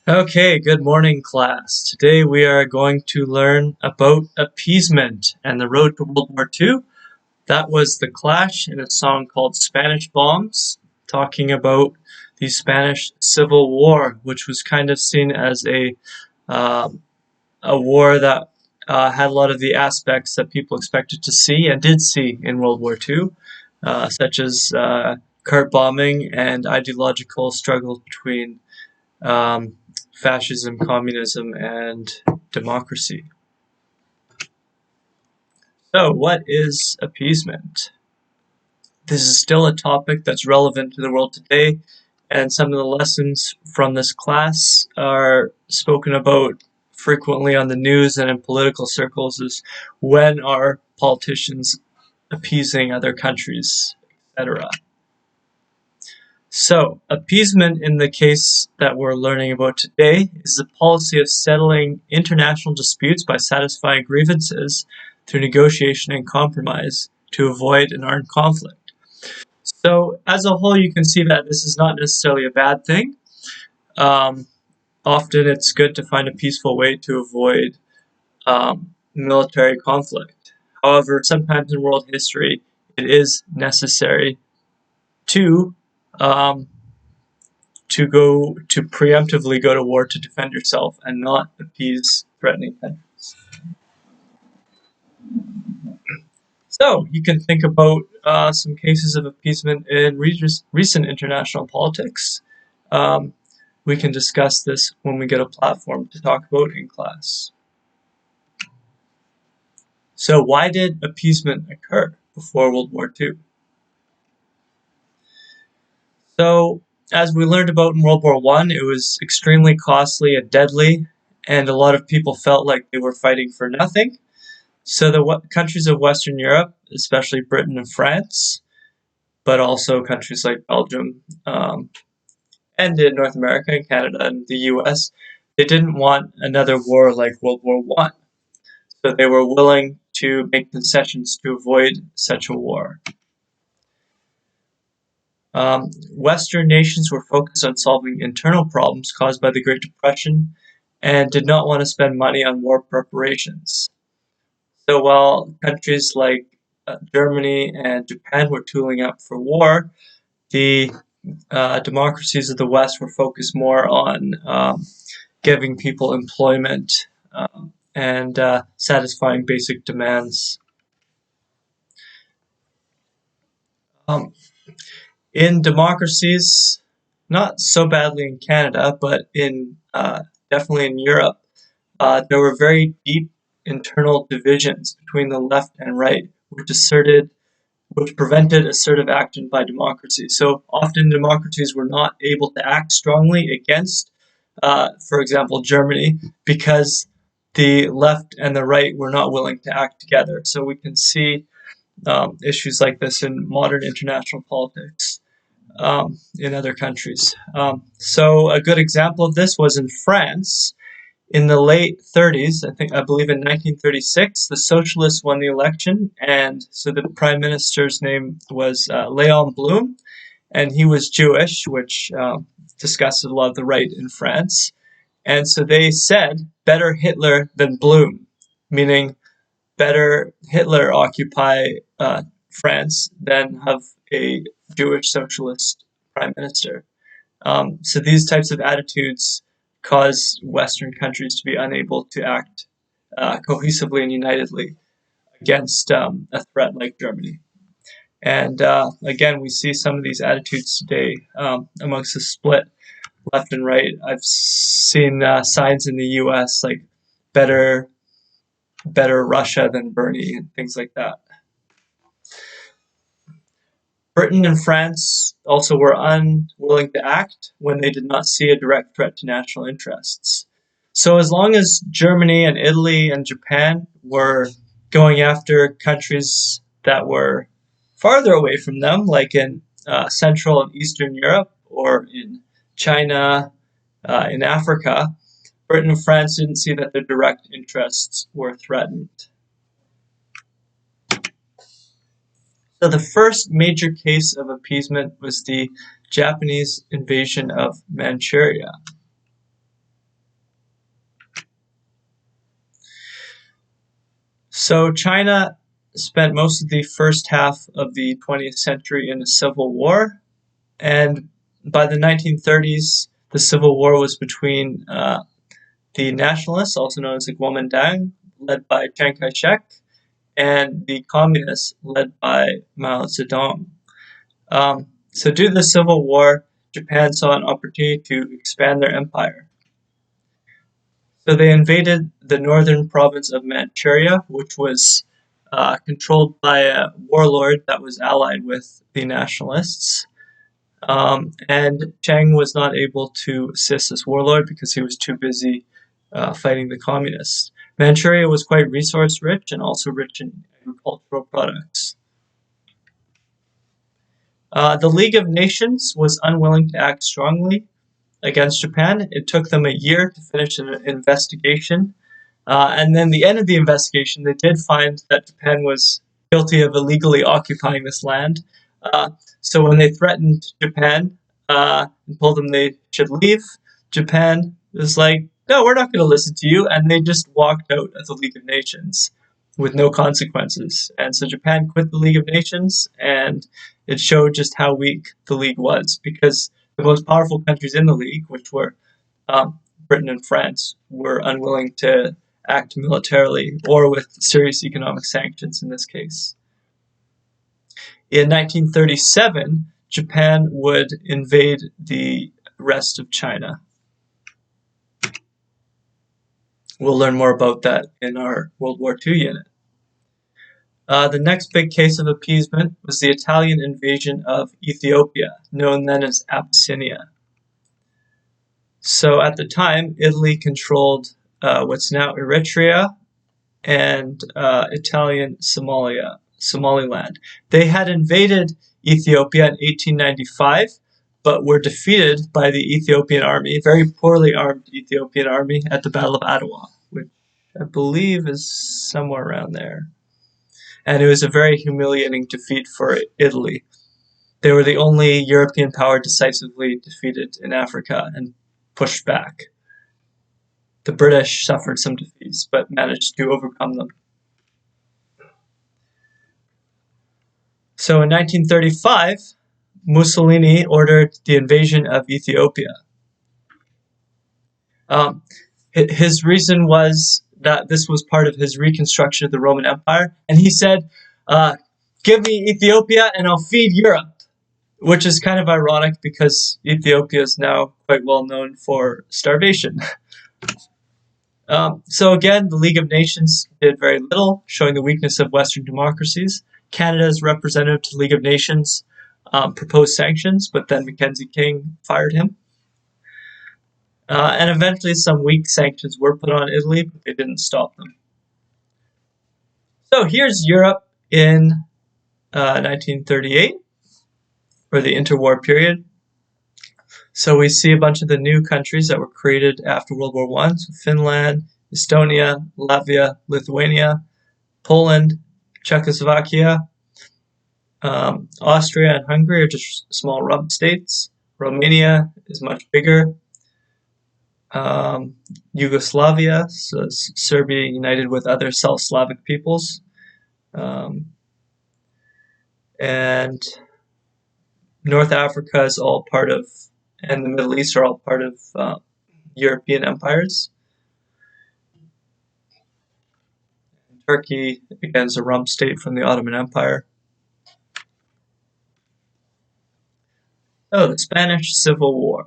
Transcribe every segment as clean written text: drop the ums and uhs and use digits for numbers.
Okay, good morning, class. Today we are going to learn about appeasement and the road to World War II. That was The Clash in a song called Spanish Bombs, talking about the Spanish Civil War, which was kind of seen as um, a war that had a lot of the aspects that people expected to see and did see in World War II, such as cart bombing and ideological struggles between um, fascism, communism, and democracy. So, what is appeasement? This is still a topic that's relevant to the world today, and some of the lessons from this class are spoken about frequently on the news and in political circles is when are politicians appeasing other countries, etc. So, appeasement in the case that we're learning about today is the policy of settling international disputes by satisfying grievances through negotiation and compromise to avoid an armed conflict. So, as a whole, you can see that this is not necessarily a bad thing. Um, Often it's good to find a peaceful way to avoid military conflict. However, sometimes in world history, it is necessary to um, to preemptively go to war to defend yourself and not appease threatening countries. So you can think about some cases of appeasement in recent international politics. Um, we can discuss this when we get a platform to talk about in class. So why did appeasement occur before World War II? So as we learned about in World War I, it was extremely costly and deadly, and a lot of people felt like they were fighting for nothing. So the countries of Western Europe, especially Britain and France, but also countries like Belgium, and in North America and Canada and the US, they didn't want another war like World War I. So they were willing to make concessions to avoid such a war. Western nations were focused on solving internal problems caused by the Great Depression and did not want to spend money on war preparations. So while countries like Germany and Japan were tooling up for war, the democracies of the West were focused more on giving people employment and satisfying basic demands. Um, in democracies, not so badly in Canada, but in definitely in Europe, there were very deep internal divisions between the left and right, which prevented assertive action by democracy. So often democracies were not able to act strongly against, for example, Germany, because the left and the right were not willing to act together. So we can see issues like this in modern international politics in other countries. So a good example of this was in France. In the late 30s, I believe in 1936, the socialists won the election, and so the prime minister's name was Léon Blum, and he was Jewish, which disgusted a lot of the right in France. And so they said, better Hitler than Blum, meaning better Hitler occupy France than have a Jewish socialist prime minister. So these types of attitudes cause Western countries to be unable to act cohesively and unitedly against a threat like Germany. And again, we see some of these attitudes today amongst the split left and right. I've seen signs in the U.S. like better, better Russia than Bernie and things like that. Britain and France also were unwilling to act when they did not see a direct threat to national interests. So as long as Germany and Italy and Japan were going after countries that were farther away from them, like in Central and Eastern Europe or in China, in Africa, Britain and France didn't see that their direct interests were threatened. So the first major case of appeasement was the Japanese invasion of Manchuria. So China spent most of the first half of the 20th century in a civil war, and by the 1930s, the civil war was between the nationalists, also known as the Kuomintang, led by Chiang Kai-shek, and the communists, led by Mao Zedong. So due to the civil war, Japan saw an opportunity to expand their empire. So they invaded the northern province of Manchuria, which was controlled by a warlord that was allied with the nationalists. And Chiang was not able to assist this warlord because he was too busy fighting the communists. Manchuria was quite resource rich and also rich in agricultural products. The League of Nations was unwilling to act strongly against Japan. It took them a year to finish an investigation. And then the end of the investigation, they did find that Japan was guilty of illegally occupying this land. Uh, so when they threatened Japan and told them they should leave, Japan was like, no, we're not going to listen to you. And they just walked out of the League of Nations with no consequences. And so Japan quit the League of Nations, and it showed just how weak the League was, because the most powerful countries in the League, which were Britain and France, were unwilling to act militarily or with serious economic sanctions in this case. In 1937, Japan would invade the rest of China. We'll learn more about that in our World War II unit. The next big case of appeasement was the Italian invasion of Ethiopia, known then as Abyssinia. So at the time, Italy controlled what's now Eritrea and Italian Somaliland. They had invaded Ethiopia in 1895, but were defeated by the Ethiopian army, very poorly armed Ethiopian army, at the Battle of Adwa, which I believe is somewhere around there. And it was a very humiliating defeat for Italy. They were the only European power decisively defeated in Africa and pushed back. The British suffered some defeats, but managed to overcome them. So in 1935, Mussolini ordered the invasion of Ethiopia. His reason was that this was part of his reconstruction of the Roman Empire, and he said, give me Ethiopia and I'll feed Europe, which is kind of ironic because Ethiopia is now quite well known for starvation. So again, the League of Nations did very little, showing the weakness of Western democracies. Canada's representative to the League of Nations proposed sanctions, but then Mackenzie King fired him. And eventually some weak sanctions were put on Italy, but they didn't stop them. So here's Europe in 1938, or the interwar period. So we see a bunch of the new countries that were created after World War I, so Finland, Estonia, Latvia, Lithuania, Poland, Czechoslovakia, Austria and Hungary are just small rump states. Romania is much bigger. Yugoslavia, so Serbia united with other South Slavic peoples. And North Africa is all part of, and the Middle East are all part of European empires. Turkey, again, is a rump state from the Ottoman Empire. Oh, the Spanish Civil War.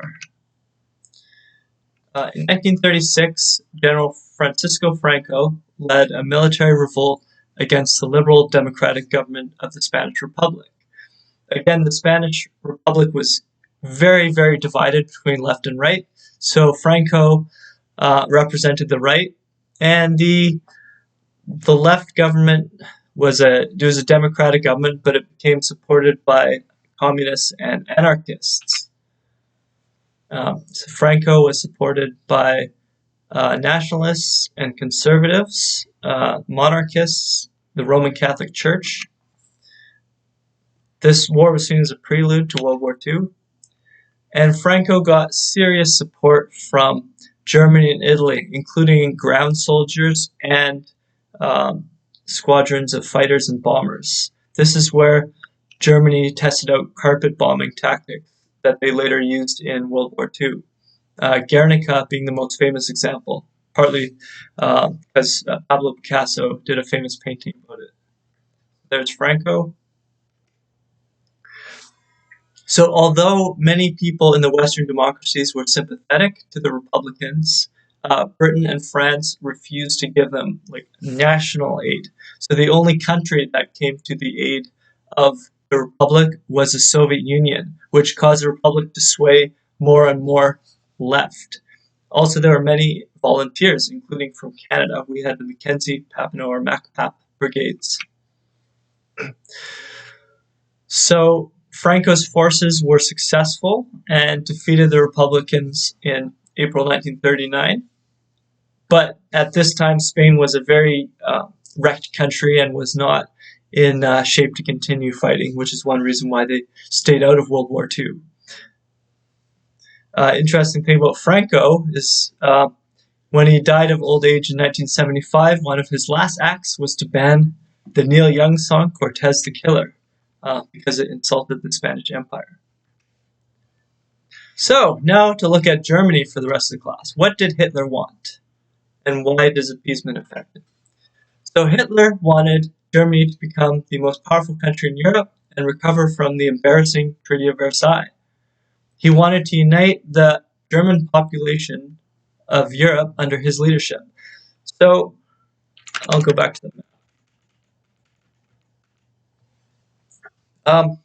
In 1936, General Francisco Franco led a military revolt against the liberal democratic government of the Spanish Republic. Again, the Spanish Republic was very, very divided between left and right. So Franco represented the right, and the left government was a democratic government, but it became supported by communists and anarchists. So Franco was supported by nationalists and conservatives, monarchists, the Roman Catholic Church. This war was seen as a prelude to World War II, and Franco got serious support from Germany and Italy, including ground soldiers and squadrons of fighters and bombers. This is where Germany tested out carpet bombing tactics that they later used in World War II. Guernica being the most famous example, partly because Pablo Picasso did a famous painting about it. There's Franco. So although many people in the Western democracies were sympathetic to the Republicans, Britain and France refused to give them national aid. So the only country that came to the aid of the Republic was the Soviet Union, which caused the Republic to sway more and more left. Also, there were many volunteers, including from Canada. We had the Mackenzie, Papineau, or MacPap brigades. So Franco's forces were successful and defeated the Republicans in April 1939. But at this time, Spain was a very wrecked country and was not in shape to continue fighting, which is one reason why they stayed out of World War II. Interesting thing about Franco is when he died of old age in 1975, one of his last acts was to ban the Neil Young song Cortez the Killer because it insulted the Spanish Empire. So now to look at Germany for the rest of the class. What did Hitler want? And why does appeasement affect it? So Hitler wanted Germany to become the most powerful country in Europe and recover from the embarrassing Treaty of Versailles. He wanted to unite the German population of Europe under his leadership. So I'll go back to the map.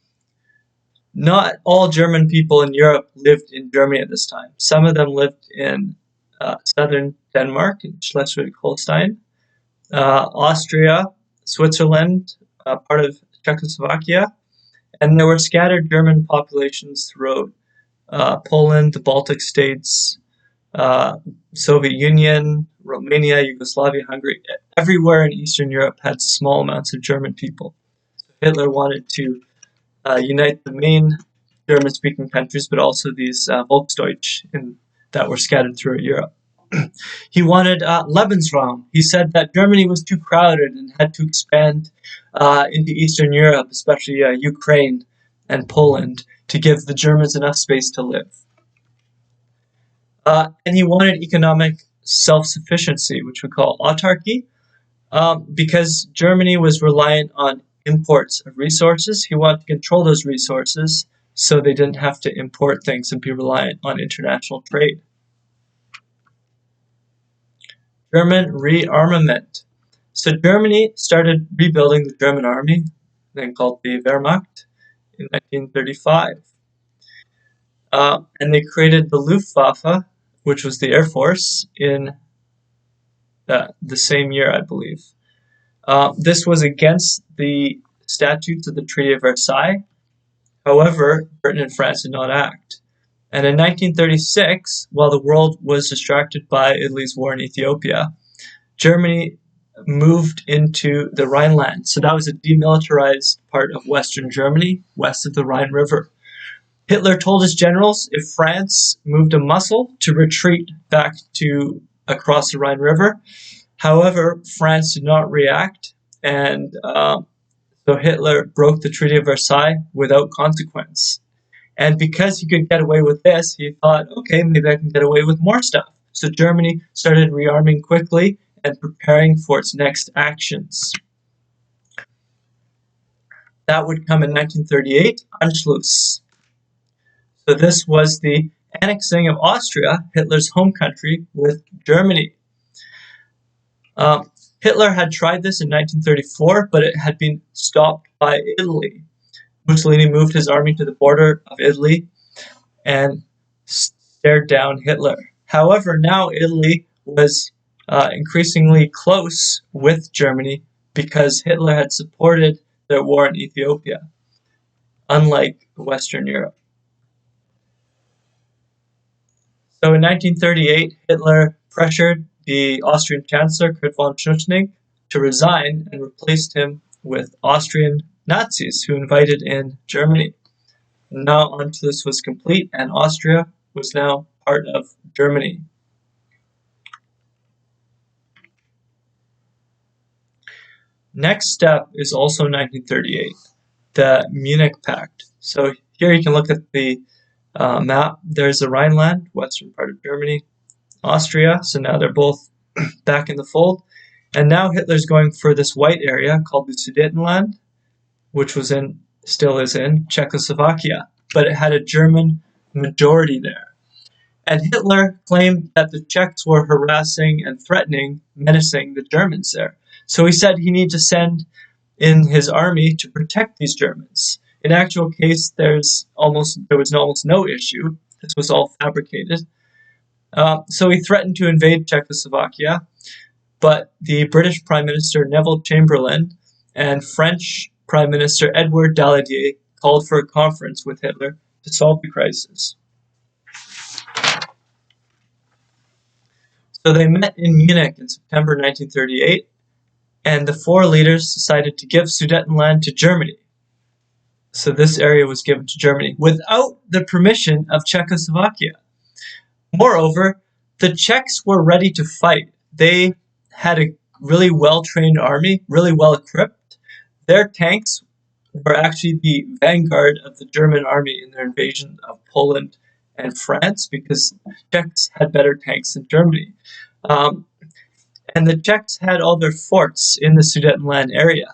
Not all German people in Europe lived in Germany at this time. Some of them lived in southern Denmark, in Schleswig-Holstein, Austria, Switzerland, part of Czechoslovakia, and there were scattered German populations throughout Poland, the Baltic states, Soviet Union, Romania, Yugoslavia, Hungary. Everywhere in Eastern Europe had small amounts of German people. So Hitler wanted to unite the main German-speaking countries, but also these Volksdeutsch that were scattered throughout Europe. He wanted Lebensraum. He said that Germany was too crowded and had to expand into Eastern Europe, especially Ukraine and Poland, to give the Germans enough space to live. And he wanted economic self-sufficiency, which we call autarky, because Germany was reliant on imports of resources. He wanted to control those resources so they didn't have to import things and be reliant on international trade. German rearmament. So Germany started rebuilding the German army, then called the Wehrmacht, in 1935. And they created the Luftwaffe, which was the Air Force, in the same year, I believe. This was against the statutes of the Treaty of Versailles. However, Britain and France did not act. And in 1936, while the world was distracted by Italy's war in Ethiopia, Germany moved into the Rhineland. So that was a demilitarized part of Western Germany, west of the Rhine River. Hitler told his generals if France moved a muscle to retreat back to across the Rhine River. However, France did not react, and so Hitler broke the Treaty of Versailles without consequence. And because he could get away with this, he thought, okay, maybe I can get away with more stuff. So Germany started rearming quickly and preparing for its next actions. That would come in 1938, Anschluss. So this was the annexing of Austria, Hitler's home country, with Germany. Hitler had tried this in 1934, but it had been stopped by Italy. Mussolini moved his army to the border of Italy and stared down Hitler. However, now Italy was increasingly close with Germany because Hitler had supported their war in Ethiopia, unlike Western Europe. So in 1938, Hitler pressured the Austrian Chancellor, Kurt von Schuschnigg, to resign and replaced him with Austrian Nazis who invited in Germany. Now Anschluss was complete and Austria was now part of Germany. Next step is also 1938, the Munich Pact. So here you can look at the map. There's the Rhineland, western part of Germany, Austria. So now they're both back in the fold. And now Hitler's going for this white area called the Sudetenland, which still is in Czechoslovakia, but it had a German majority there. And Hitler claimed that the Czechs were harassing and menacing the Germans there. So he said he needed to send in his army to protect these Germans. In actual case, there was almost no issue. This was all fabricated. So he threatened to invade Czechoslovakia, but the British Prime Minister Neville Chamberlain and French Prime Minister Edward Daladier called for a conference with Hitler to solve the crisis. So they met in Munich in September 1938, and the four leaders decided to give Sudetenland to Germany. So this area was given to Germany without the permission of Czechoslovakia. Moreover, the Czechs were ready to fight. They had a really well-trained army, really well-equipped. Their tanks were actually the vanguard of the German army in their invasion of Poland and France, because Czechs had better tanks than Germany. And the Czechs had all their forts in the Sudetenland area.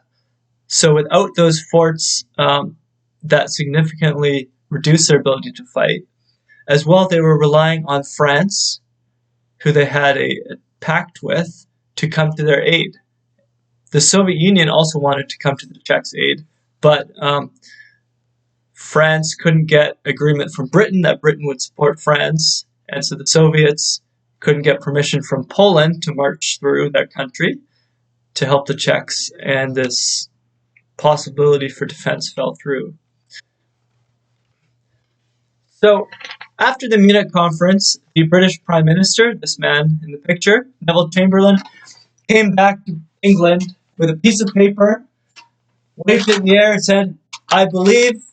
So without those forts, that significantly reduced their ability to fight. As well, they were relying on France, who they had a pact with, to come to their aid. The Soviet Union also wanted to come to the Czechs' aid, but France couldn't get agreement from Britain that Britain would support France, and so the Soviets couldn't get permission from Poland to march through their country to help the Czechs, and this possibility for defense fell through. So, after the Munich conference, the British Prime Minister, this man in the picture, Neville Chamberlain, came back to England with a piece of paper, waved it in the air and said, "I believe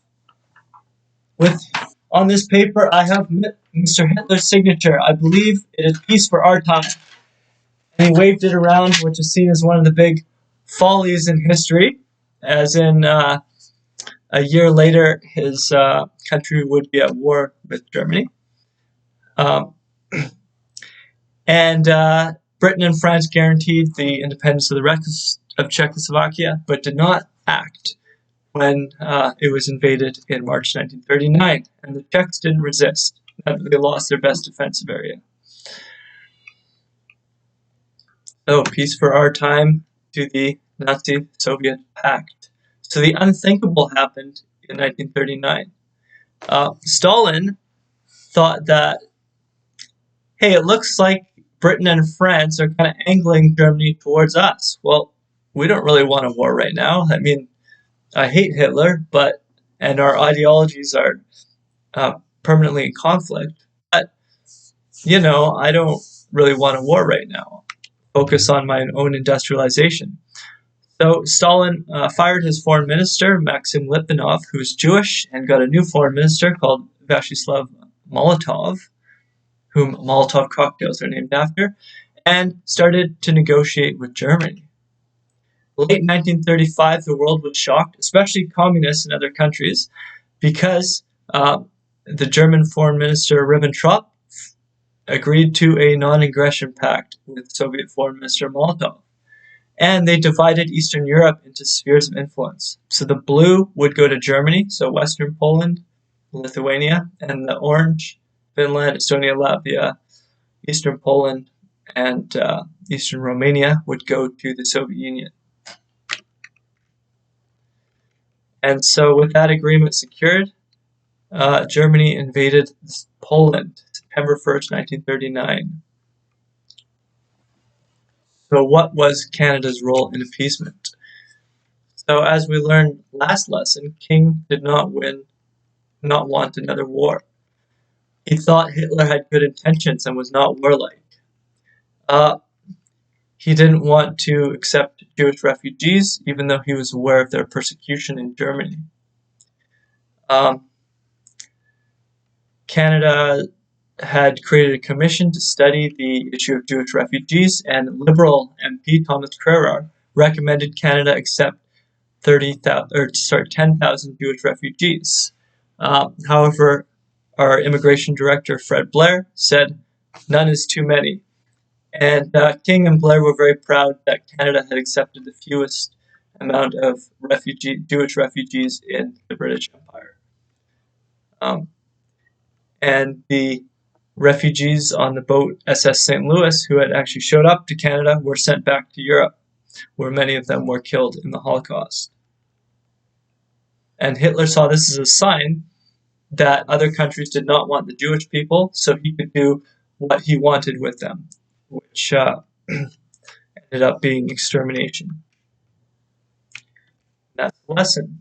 on this paper I have Mr. Hitler's signature. I believe it is peace for our time." And he waved it around, which is seen as one of the big follies in history, as in a year later his country would be at war with Germany. And Britain and France guaranteed the independence of the rest of Czechoslovakia, but did not act when it was invaded in March 1939, and the Czechs didn't resist. They lost their best defensive area. So, peace for our time to the Nazi-Soviet pact. So the unthinkable happened in 1939. Stalin thought that, hey, it looks like Britain and France are kind of angling Germany towards us. Well, we don't really want a war right now. I mean, I hate Hitler, and our ideologies are permanently in conflict. But, I don't really want a war right now. Focus on my own industrialization. So Stalin fired his foreign minister, Maxim Litvinov, who was Jewish, and got a new foreign minister called Vyacheslav Molotov, whom Molotov cocktails are named after, and started to negotiate with Germany. Late 1935, the world was shocked, especially communists in other countries, because the German foreign minister Ribbentrop agreed to a non-aggression pact with Soviet foreign minister Molotov. And they divided Eastern Europe into spheres of influence. So the blue would go to Germany, so Western Poland, Lithuania, and the orange, Finland, Estonia, Latvia, Eastern Poland, and Eastern Romania would go to the Soviet Union. And so with that agreement secured, Germany invaded Poland, September 1st, 1939. So what was Canada's role in appeasement? So as we learned last lesson, King did not want another war. He thought Hitler had good intentions and was not warlike. He didn't want to accept Jewish refugees, even though he was aware of their persecution in Germany. Canada had created a commission to study the issue of Jewish refugees, and Liberal MP Thomas Crerar recommended Canada accept 10,000 Jewish refugees. However, our immigration director, Fred Blair, said none is too many. And King and Blair were very proud that Canada had accepted the fewest amount of Jewish refugees in the British Empire. And the refugees on the boat SS St. Louis, who had actually showed up to Canada, were sent back to Europe, where many of them were killed in the Holocaust. And Hitler saw this as a sign that other countries did not want the Jewish people, so he could do what he wanted with them, which ended up being extermination. That's the lesson.